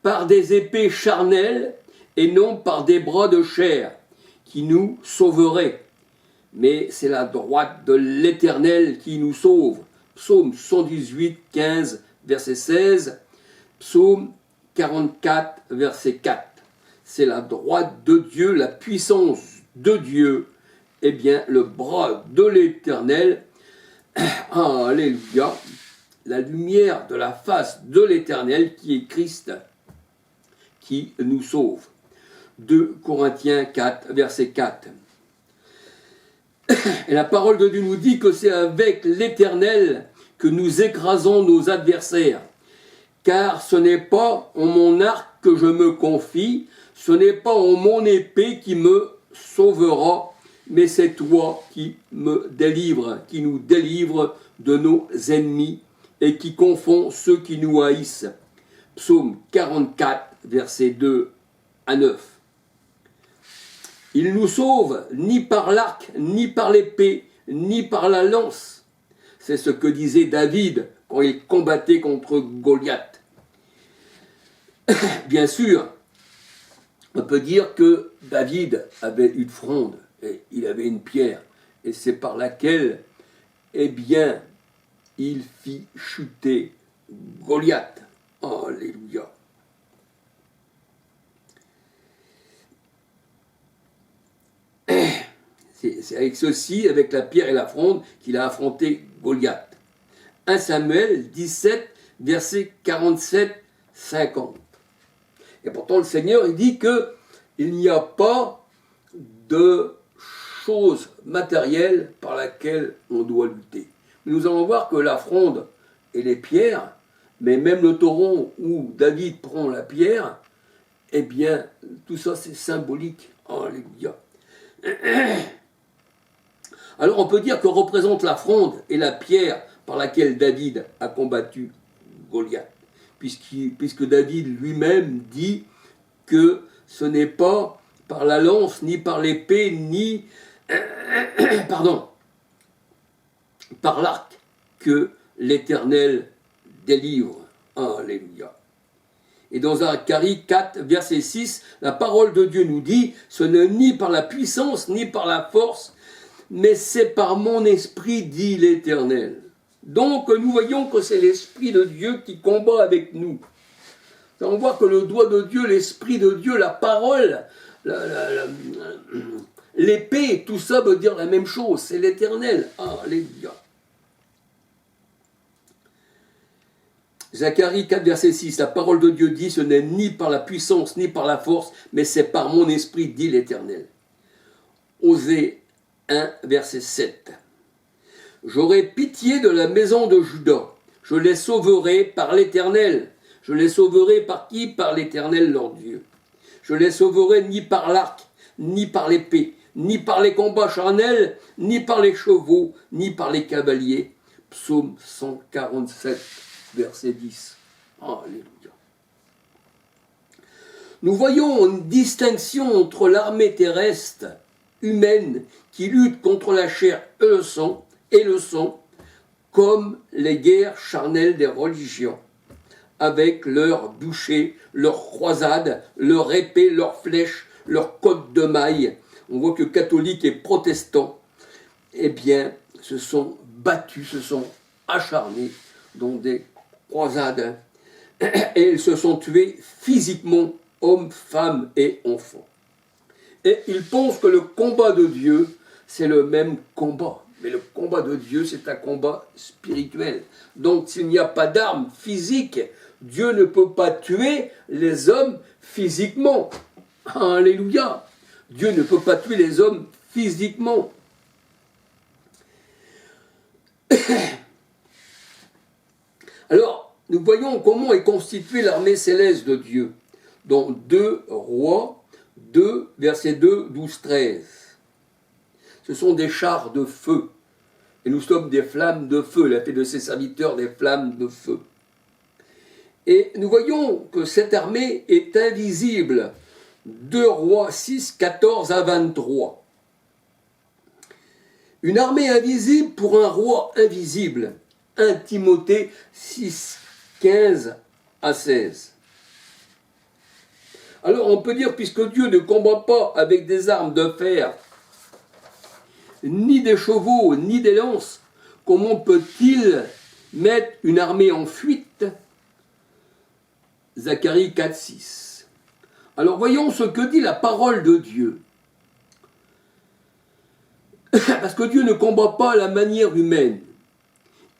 par des épées charnelles et non par des bras de chair qui nous sauveraient. Mais c'est la droite de l'Éternel qui nous sauve. Psaume 118, 15, verset 16. Psaume 44, verset 4. C'est la droite de Dieu, la puissance de Dieu. Eh bien, le bras de l'Éternel. Alléluia. La lumière de la face de l'Éternel qui est Christ, qui nous sauve. 2 Corinthiens 4, verset 4. Et la parole de Dieu nous dit que c'est avec l'Éternel que nous écrasons nos adversaires. Car ce n'est pas en mon arc que je me confie, ce n'est pas en mon épée qui me sauvera, mais c'est toi qui me délivres, qui nous délivre de nos ennemis et qui confond ceux qui nous haïssent. Psaume 44, versets 2 à 9. Il nous sauve ni par l'arc, ni par l'épée, ni par la lance. C'est ce que disait David quand il combattait contre Goliath. Bien sûr, on peut dire que David avait une fronde, et il avait une pierre, et c'est par laquelle, eh bien, il fit chuter Goliath. Alléluia. C'est avec ceci, avec la pierre et la fronde, qu'il a affronté Goliath. 1 Samuel 17, versets 47-50. Et pourtant, le Seigneur, il dit qu'il n'y a pas de chose matérielle par laquelle on doit lutter. Mais nous allons voir que la fronde et les pierres, mais même le taureau où David prend la pierre, eh bien, tout ça, c'est symbolique. Alléluia. Alors on peut dire que représente la fronde et la pierre par laquelle David a combattu Goliath, puisque David lui-même dit que ce n'est pas par la lance, ni par l'épée, ni par l'arc que l'Éternel délivre. Alléluia. Et dans Zacharie 4, verset 6, la parole de Dieu nous dit « Ce n'est ni par la puissance, ni par la force, mais c'est par mon esprit, dit l'Éternel. » Donc nous voyons que c'est l'Esprit de Dieu qui combat avec nous. On voit que le doigt de Dieu, l'Esprit de Dieu, la parole, l'épée, tout ça veut dire la même chose, c'est l'Éternel. Alléluia. Zacharie 4, verset 6, la parole de Dieu dit, ce n'est ni par la puissance, ni par la force, mais c'est par mon esprit, dit l'Éternel. Osée 1, verset 7. J'aurai pitié de la maison de Juda, je les sauverai par l'Éternel. Je les sauverai par qui? Par l'Éternel leur Dieu. Je les sauverai ni par l'arc, ni par l'épée, ni par les combats charnels, ni par les chevaux, ni par les cavaliers. Psaume 147. Verset 10. Alléluia. Nous voyons une distinction entre l'armée terrestre humaine qui lutte contre la chair et le sang, comme les guerres charnelles des religions, avec leurs bouchers, leurs croisades, leurs épées, leurs flèches, leurs côtes de mailles. On voit que catholiques et protestants, eh bien, se sont battus, se sont acharnés dans des croisades, et ils se sont tués physiquement, hommes, femmes et enfants. Et ils pensent que le combat de Dieu, c'est le même combat. Mais le combat de Dieu, c'est un combat spirituel. Donc, s'il n'y a pas d'armes physiques, Dieu ne peut pas tuer les hommes physiquement. Alléluia. Dieu ne peut pas tuer les hommes physiquement. Alors, nous voyons comment est constituée l'armée céleste de Dieu. Dans 2 Rois 2, versets 2, 12, 13. Ce sont des chars de feu. Et nous sommes des flammes de feu. Il a fait de ses serviteurs des flammes de feu. Et nous voyons que cette armée est invisible. 2 Rois 6, 14 à 23. Une armée invisible pour un roi invisible. 1 Timothée 6, 15 à 16. Alors on peut dire, puisque Dieu ne combat pas avec des armes de fer, ni des chevaux, ni des lances, comment peut-il mettre une armée en fuite? Zacharie 4, 6. Alors voyons ce que dit la parole de Dieu. Parce que Dieu ne combat pas à la manière humaine.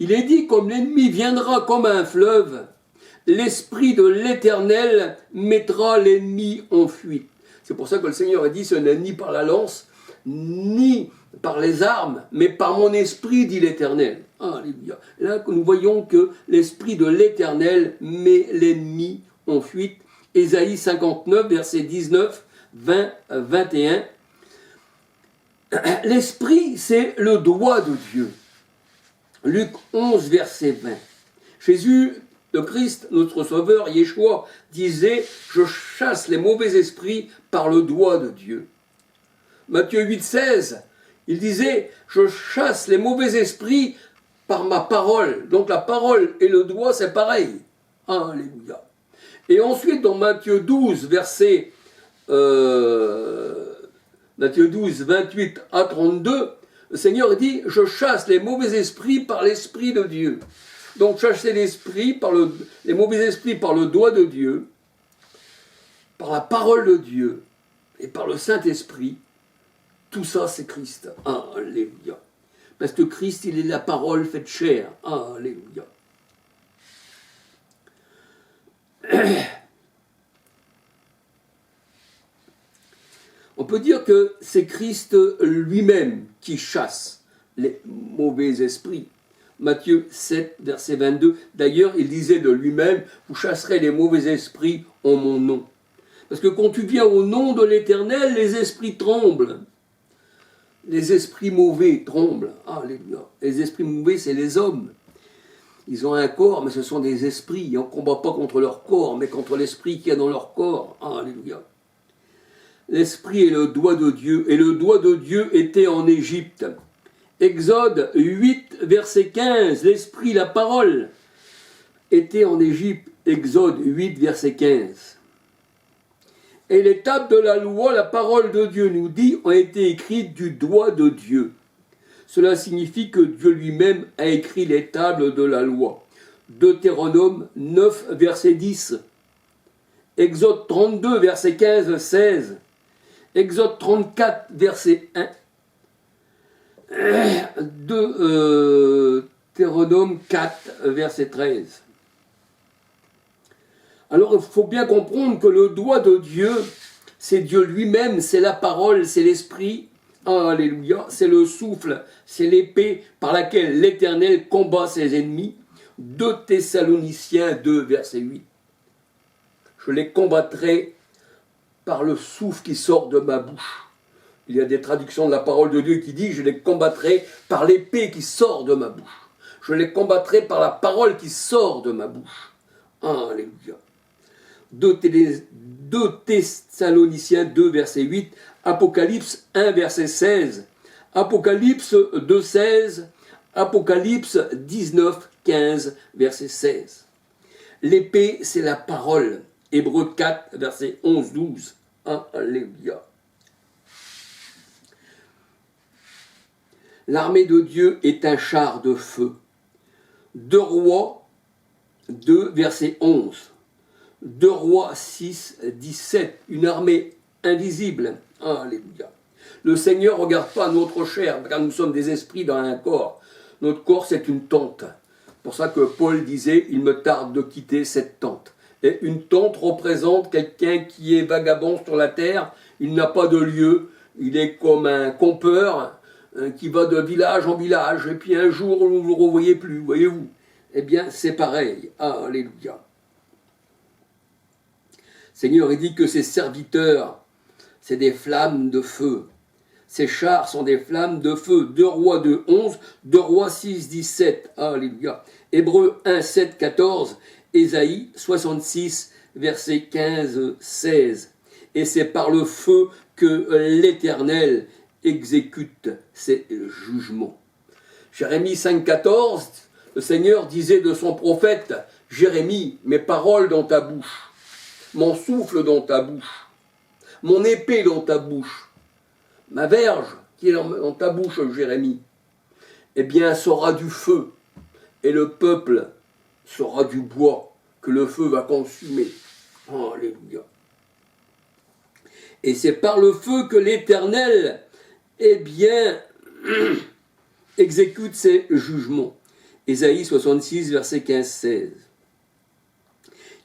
Il est dit, comme l'ennemi viendra comme un fleuve, l'Esprit de l'Éternel mettra l'ennemi en fuite. C'est pour ça que le Seigneur a dit, ce n'est ni par la lance, ni par les armes, mais par mon esprit, dit l'Éternel. Alléluia. Là, nous voyons que l'Esprit de l'Éternel met l'ennemi en fuite. Ésaïe 59, versets 19, 20, 21. L'Esprit, c'est le doigt de Dieu. Luc 11, verset 20. Jésus, le Christ, notre Sauveur, Yeshua, disait « Je chasse les mauvais esprits par le doigt de Dieu ». Matthieu 8, 16, il disait « Je chasse les mauvais esprits par ma parole ». Donc la parole et le doigt, c'est pareil. Alléluia. Et ensuite, dans Matthieu 12, verset Matthieu 12, 28 à 32, le Seigneur dit « Je chasse les mauvais esprits par l'Esprit de Dieu ». Donc chasser les mauvais esprits par le doigt de Dieu, par la parole de Dieu et par le Saint-Esprit, tout ça c'est Christ. Alléluia. Parce que Christ, il est la parole faite chair. Alléluia. On peut dire que c'est Christ lui-même qui chasse les mauvais esprits. Matthieu 7, verset 22. D'ailleurs, il disait de lui-même, « Vous chasserez les mauvais esprits en mon nom. » Parce que quand tu viens au nom de l'Éternel, les esprits tremblent. Les esprits mauvais tremblent. Alléluia. Les esprits mauvais, c'est les hommes. Ils ont un corps, mais ce sont des esprits. On ne combat pas contre leur corps, mais contre l'esprit qu'il y a dans leur corps. Alléluia. L'esprit est le doigt de Dieu, et le doigt de Dieu était en Égypte. Exode 8, verset 15, l'esprit, la parole, était en Égypte. Exode 8, verset 15. Et les tables de la loi, la parole de Dieu nous dit, ont été écrites du doigt de Dieu. Cela signifie que Dieu lui-même a écrit les tables de la loi. Deutéronome 9, verset 10. Exode 32, verset 15, 16. Exode 34, verset 1. Deutéronome 4, verset 13. Alors il faut bien comprendre que le doigt de Dieu, c'est Dieu lui-même, c'est la parole, c'est l'esprit, alléluia, c'est le souffle, c'est l'épée par laquelle l'Éternel combat ses ennemis. 2 Thessaloniciens 2, verset 8. Je les combattrai par le souffle qui sort de ma bouche. Il y a des traductions de la parole de Dieu qui disent « Je les combattrai par l'épée qui sort de ma bouche. Je les combattrai par la parole qui sort de ma bouche. » Alléluia. 2 Thessaloniciens 2, verset 8. Apocalypse 1, verset 16. Apocalypse 2, 16. Apocalypse 19, 15, verset 16. L'épée, c'est la parole. Hébreux 4, verset 11, 12. Alléluia. L'armée de Dieu est un char de feu. 2 Rois 2, verset 11. 2 Rois 6, 17. Une armée invisible. Alléluia. Le Seigneur ne regarde pas notre chair, car nous sommes des esprits dans un corps. Notre corps, c'est une tente. C'est pour ça que Paul disait, il me tarde de quitter cette tente. Et une tente représente quelqu'un qui est vagabond sur la terre. Il n'a pas de lieu. Il est comme un campeur qui va de village en village. Et puis un jour, vous ne le revoyez plus, voyez-vous. Eh bien, c'est pareil. Alléluia. Seigneur, il dit que ses serviteurs, c'est des flammes de feu. Ces chars sont des flammes de feu. 2 Rois 2, 11, 2 Rois 6, 17. Alléluia. Hébreux 1, 7, 14. Ésaïe 66, verset 15, 16. Et c'est par le feu que l'Éternel exécute ses jugements. Jérémie 5, 14, le Seigneur disait de son prophète, Jérémie, mes paroles dans ta bouche. mon souffle dans ta bouche, mon épée dans ta bouche, ma verge qui est dans ta bouche, Jérémie, eh bien, sera du feu, et le peuple sera du bois que le feu va consumer. Alléluia. Et c'est par le feu que l'Éternel, eh bien, exécute ses jugements. Ésaïe 66, verset 15-16.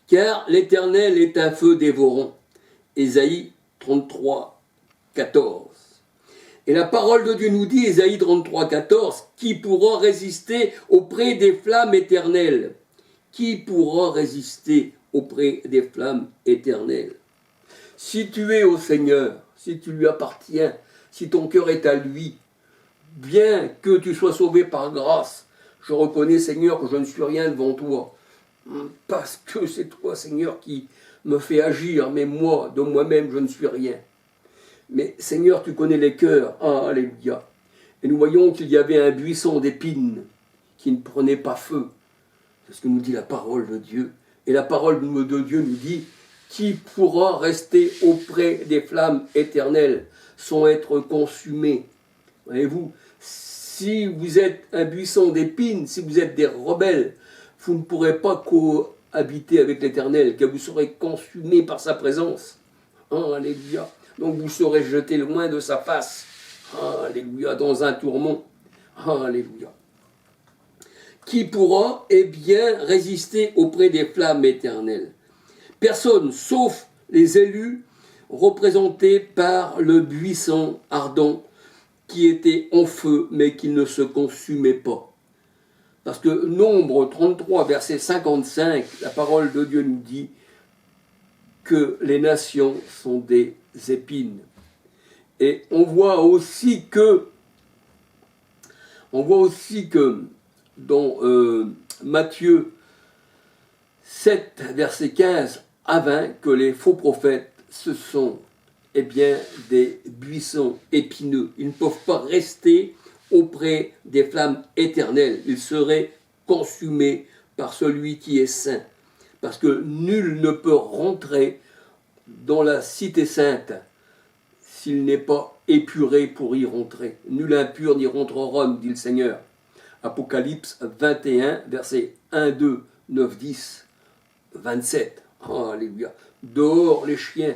Car l'Éternel est un feu dévorant. Ésaïe 33, 14. Et la parole de Dieu nous dit, Ésaïe 33, 14, qui pourra résister auprès des flammes éternelles? Qui pourra résister auprès des flammes éternelles? Si tu es au Seigneur, si tu lui appartiens, si ton cœur est à lui, bien que tu sois sauvé par grâce, je reconnais, Seigneur, que je ne suis rien devant toi, parce que c'est toi, Seigneur, qui me fait agir, mais moi, de moi-même, je ne suis rien. Mais Seigneur, tu connais les cœurs, alléluia. Et nous voyons qu'il y avait un buisson d'épines qui ne prenait pas feu. C'est ce que nous dit la parole de Dieu. Et la parole de Dieu nous dit, qui pourra rester auprès des flammes éternelles sans être consumé? Voyez-vous, si vous êtes un buisson d'épines, si vous êtes des rebelles, vous ne pourrez pas cohabiter avec l'Éternel, car vous serez consumés par sa présence. Alléluia. Donc vous serez jetés loin de sa face. Alléluia, dans un tourment. Alléluia. Qui pourra, eh bien, résister auprès des flammes éternelles? Personne, sauf les élus représentés par le buisson ardent qui était en feu, mais qui ne se consumait pas. Parce que Nombre 33, verset 55, la parole de Dieu nous dit que les nations sont des épines. Et on voit aussi que dans Matthieu 7, verset 15 à 20, que les faux prophètes, ce sont eh bien, des buissons épineux. Ils ne peuvent pas rester auprès des flammes éternelles. Ils seraient consumés par celui qui est saint. Parce que nul ne peut rentrer dans la cité sainte s'il n'est pas épuré pour y rentrer. Nul impur n'y rentrera, nous dit le Seigneur. Apocalypse 21, versets 1, 2, 9, 10, 27. Alléluia. Dehors les chiens,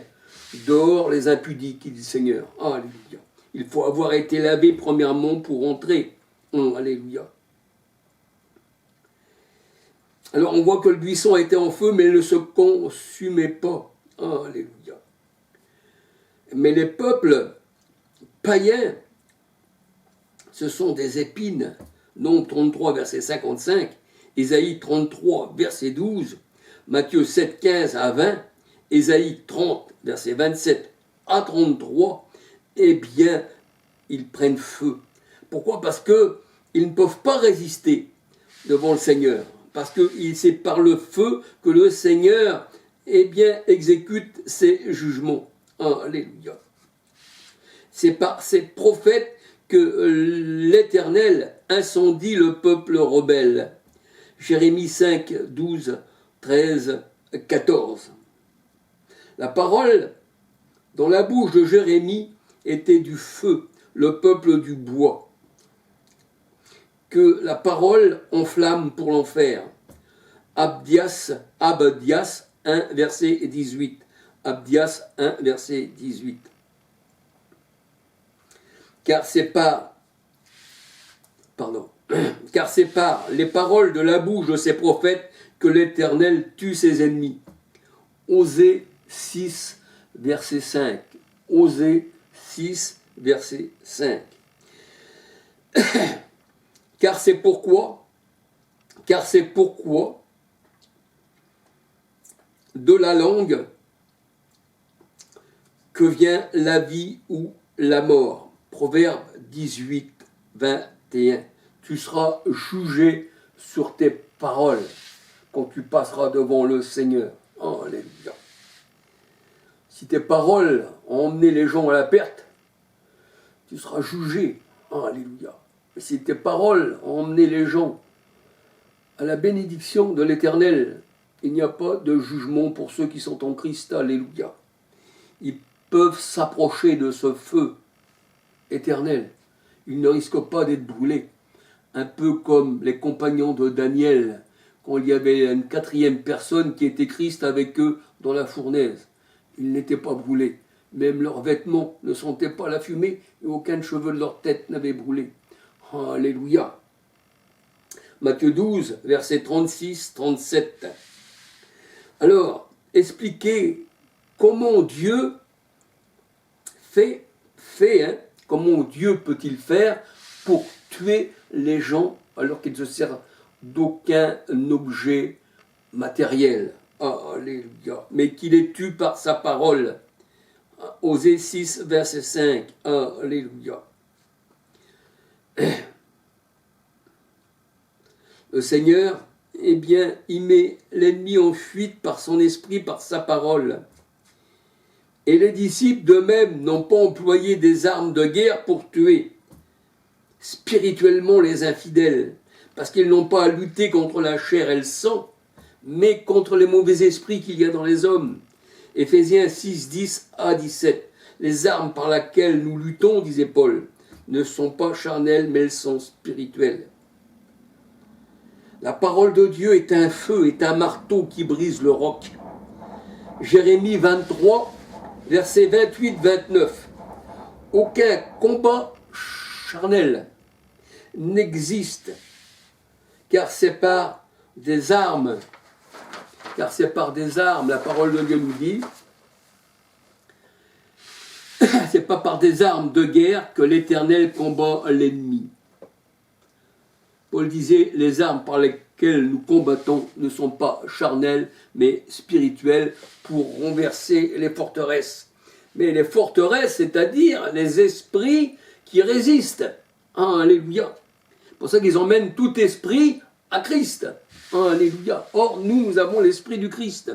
dehors les impudiques, dit le Seigneur. Alléluia. Il faut avoir été lavé premièrement pour entrer. Alléluia. Alors on voit que le buisson était en feu, mais il ne se consumait pas. Alléluia. Mais les peuples païens, ce sont des épines. Nombre 33, verset 55, Ésaïe 33, verset 12, Matthieu 7, 15 à 20, Ésaïe 30, verset 27 à 33, eh bien, ils prennent feu. Pourquoi? Parce qu'ils ne peuvent pas résister devant le Seigneur. Parce que c'est par le feu que le Seigneur, eh bien, exécute ses jugements. Alléluia. C'est par ces prophètes que l'Éternel incendie le peuple rebelle. Jérémie 5, 12, 13, 14. La parole dans la bouche de Jérémie était du feu, le peuple du bois, que la parole enflamme pour l'enfer. Abdias 1, verset 18. Abdias 1, verset 18. Car c'est par les paroles de la bouche de ces prophètes que l'Éternel tue ses ennemis. Osée 6, verset 5. Osée 6, verset 5. Car c'est pourquoi de la langue que vient la vie ou la mort. Proverbe 18, 21. Tu seras jugé sur tes paroles quand tu passeras devant le Seigneur. Alléluia. Si tes paroles ont emmené les gens à la perte, tu seras jugé. Alléluia. Et si tes paroles ont emmené les gens à la bénédiction de l'Éternel, Il n'y a pas de jugement pour ceux qui sont en Christ, alléluia. Ils peuvent s'approcher de ce feu éternel. Ils ne risquent pas d'être brûlés. Un peu comme les compagnons de Daniel, quand il y avait une quatrième personne qui était Christ avec eux dans la fournaise. Ils n'étaient pas brûlés. Même leurs vêtements ne sentaient pas la fumée et aucun cheveu de leur tête n'avait brûlé. Alléluia. Matthieu 12, versets 36-37. Alors, expliquez comment Dieu fait comment Dieu peut-il faire pour tuer les gens alors qu'il ne se sert d'aucun objet matériel. Alléluia. Mais qu'il les tue par sa parole. Osée 6, verset 5. Alléluia. Le Seigneur, eh bien, il met l'ennemi en fuite par son esprit, par sa parole. Et les disciples d'eux-mêmes n'ont pas employé des armes de guerre pour tuer spirituellement les infidèles, parce qu'ils n'ont pas à lutter contre la chair et le sang, mais contre les mauvais esprits qu'il y a dans les hommes. Éphésiens 6, 10 à 17. Les armes par lesquelles nous luttons, disait Paul, ne sont pas charnelles, mais elles sont spirituelles. La parole de Dieu est un feu, est un marteau qui brise le roc. Jérémie 23, versets 28-29. Aucun combat charnel n'existe, car c'est par des armes, la parole de Dieu nous dit, c'est pas par des armes de guerre que l'Éternel combat l'ennemi. Paul disait, les armes par lesquelles nous combattons ne sont pas charnelles, mais spirituelles pour renverser les forteresses. Mais les forteresses, c'est-à-dire les esprits qui résistent. Alléluia. C'est pour ça qu'ils emmènent tout esprit à Christ. Alléluia. Or, nous avons l'esprit du Christ.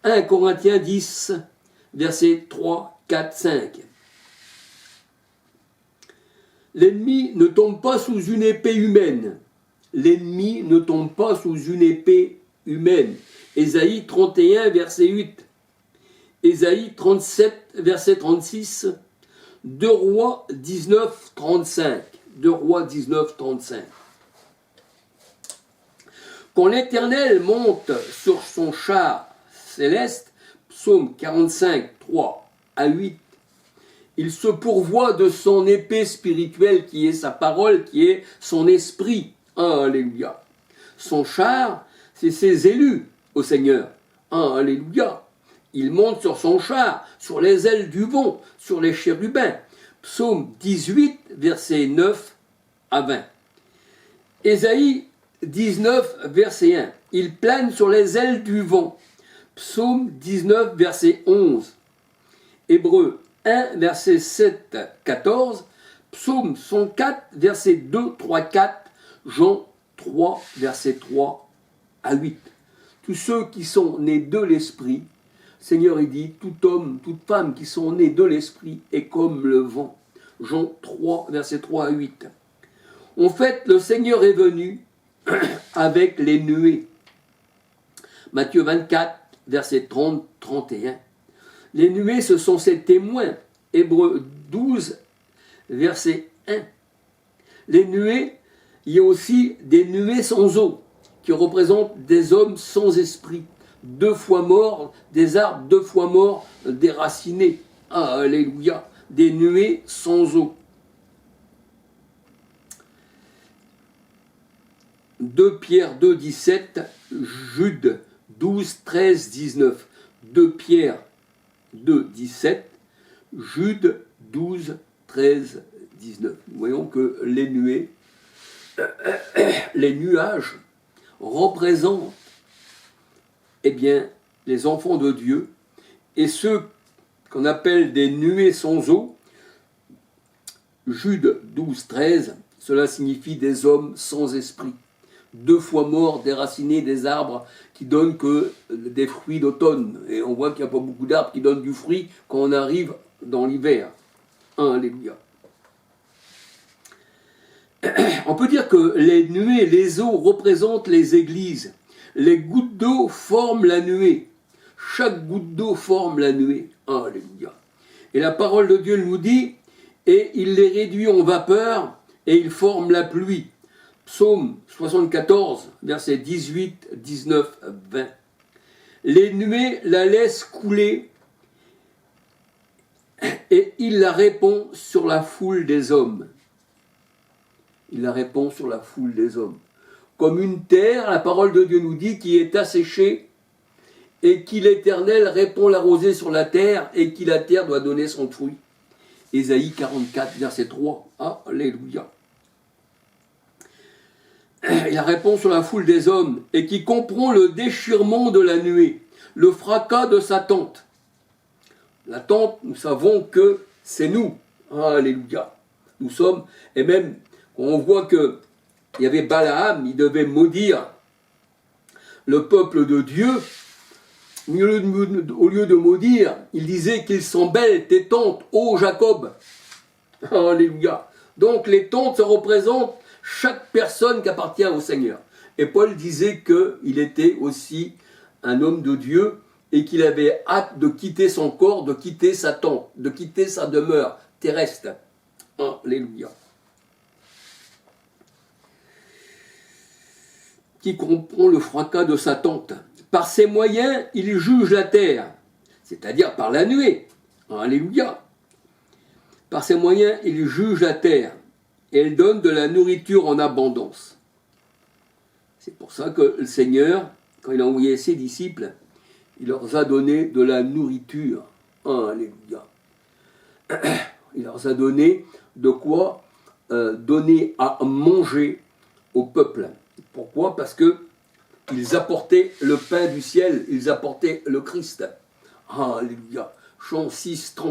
1 Corinthiens 10, versets 3, 4, 5. L'ennemi ne tombe pas sous une épée humaine. L'ennemi ne tombe pas sous une épée humaine. Ésaïe 31, verset 8. Ésaïe 37, verset 36. 2 Rois 19, 35. 2 Rois 19, 35. Quand l'Éternel monte sur son char céleste, psaume 45, 3 à 8, il se pourvoit de son épée spirituelle qui est sa parole, qui est son esprit. Alléluia. Son char, c'est ses élus au Seigneur. Alléluia. Il monte sur son char, sur les ailes du vent, sur les chérubins. Psaume 18, versets 9 à 20. Ésaïe 19, verset 1. Il plane sur les ailes du vent. Psaume 19, verset 11. Hébreux 1, verset 7, 14. Psaume 104, verset 2, 3, 4. Jean 3, verset 3 à 8. Tous ceux qui sont nés de l'Esprit, Seigneur, il dit, tout homme, toute femme qui sont nés de l'Esprit est comme le vent. Jean 3, verset 3 à 8. En fait, le Seigneur est venu avec les nuées. Matthieu 24, verset 30, 31. Les nuées, ce sont ses témoins. Hébreux 12, verset 1. Les nuées, il y a aussi des nuées sans eau, qui représentent des hommes sans esprit, 2 fois morts, des arbres 2 fois morts, déracinés. Alléluia. Des nuées sans eau. 2 Pierre 2, 17, Jude 12, 13, 19. 2 Pierre 2, 17, Jude 12, 13, 19. Nous voyons que les nuées, les nuages représentent eh bien, les enfants de Dieu, et ceux qu'on appelle des nuées sans eau, Jude 12, 13, cela signifie des hommes sans esprit, 2 fois morts, déracinés des arbres qui donnent que des fruits d'automne. Et on voit qu'il n'y a pas beaucoup d'arbres qui donnent du fruit quand on arrive dans l'hiver. Alléluia. On peut dire que les nuées, les eaux représentent les églises les gouttes d'eau forment la nuée. Chaque goutte d'eau forme la nuée. Alléluia. Et la parole de Dieu nous dit, et il les réduit en vapeur, et il forme la pluie. Psaume 74, versets 18, 19, 20. Les nuées la laissent couler, et il la répand sur la foule des hommes. Il la répand sur la foule des hommes. Comme une terre, la parole de Dieu nous dit, qui est asséchée, et qui l'Éternel répand la rosée sur la terre, et qui la terre doit donner son fruit. Ésaïe 44, verset 3. Alléluia. Il la répand sur la foule des hommes, et qui comprend le déchirement de la nuée, le fracas de sa tente. La tente, nous savons que c'est nous. Alléluia. Nous sommes, et même, on voit que il y avait Balaam, il devait maudire le peuple de Dieu. Au lieu de maudire, il disait qu'ils sont belles tes tentes, ô Jacob. Alléluia. Donc les tentes, ça représente chaque personne qui appartient au Seigneur. Et Paul disait qu'il était aussi un homme de Dieu et qu'il avait hâte de quitter son corps, de quitter sa tente, de quitter sa demeure terrestre. Alléluia. Qui comprend le fracas de sa tente. Par ses moyens, il juge la terre, c'est-à-dire par la nuée. Alléluia. Par ses moyens, il juge la terre, et elle donne de la nourriture en abondance. C'est pour ça que le Seigneur, quand il a envoyé ses disciples, il leur a donné de la nourriture. Alléluia. Il leur a donné de quoi donner à manger au peuple. Pourquoi? Parce que ils apportaient le pain du ciel, ils apportaient le Christ. Alléluia. Chant 6, 30.